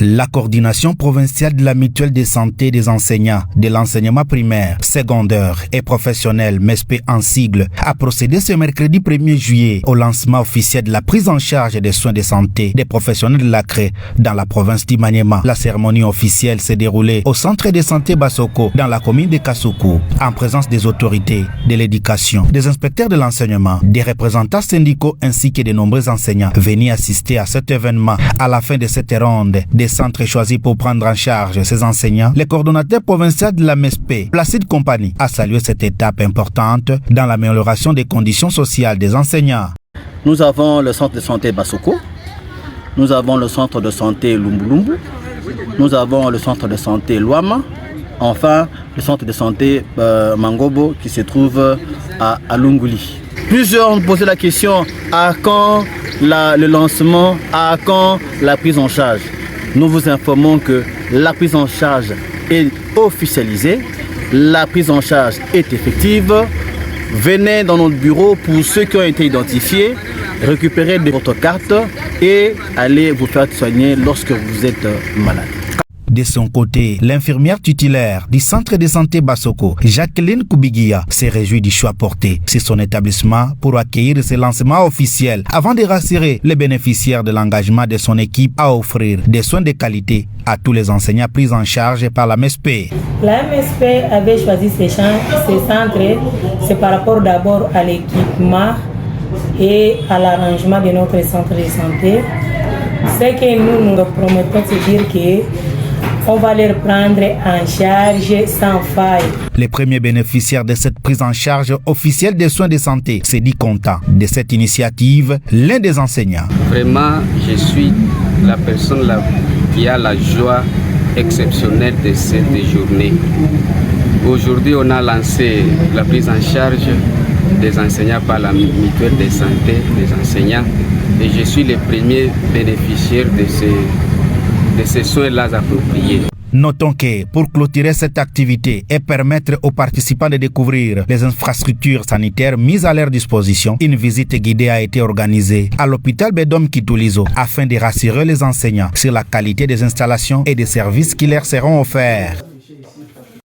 La coordination provinciale de la mutuelle de santé des enseignants de l'enseignement primaire, secondaire et professionnel, MESP en sigle, a procédé ce mercredi 1er juillet au lancement officiel de la prise en charge des soins de santé des professionnels de la CRE dans la province d'Imaniema. La cérémonie officielle s'est déroulée au centre de santé Basoko dans la commune de Kasuku, en présence des autorités de l'éducation, des inspecteurs de l'enseignement, des représentants syndicaux ainsi que de nombreux enseignants venus assister à cet événement. À la fin de cette ronde des centres choisis pour prendre en charge ces enseignants, le coordonnateur provincial de la MESP, Placide Compagnie, a salué cette étape importante dans l'amélioration des conditions sociales des enseignants. Nous avons le centre de santé Basoko, nous avons le centre de santé Lumbulumbu, nous avons le centre de santé Luama, enfin le centre de santé Mangobo qui se trouve à Lunguli. Plusieurs ont posé la question à quand le lancement, à quand la prise en charge. Nous vous informons que la prise en charge est officialisée, la prise en charge est effective. Venez dans notre bureau pour ceux qui ont été identifiés, récupérer votre carte et allez vous faire soigner lorsque vous êtes malade. De son côté, l'infirmière titulaire du centre de santé Basoko, Jacqueline Kubigia, s'est réjouie du choix porté sur son établissement pour accueillir ce lancement officiel avant de rassurer les bénéficiaires de l'engagement de son équipe à offrir des soins de qualité à tous les enseignants pris en charge par la MESP. La MESP avait choisi ces centres, c'est par rapport d'abord à l'équipement et à l'arrangement de notre centre de santé. C'est que nous promettons de dire que on va les prendre en charge sans faille. Les premiers bénéficiaires de cette prise en charge officielle des soins de santé s'est dit content de cette initiative, l'un des enseignants. Vraiment, je suis la personne qui a la joie exceptionnelle de cette journée. Aujourd'hui, on a lancé la prise en charge des enseignants par la mutuelle de santé des enseignants et je suis le premier bénéficiaire de ces soins-là appropriés. Notons que pour clôturer cette activité et permettre aux participants de découvrir les infrastructures sanitaires mises à leur disposition, une visite guidée a été organisée à l'hôpital Bedom Kitulizo afin de rassurer les enseignants sur la qualité des installations et des services qui leur seront offerts.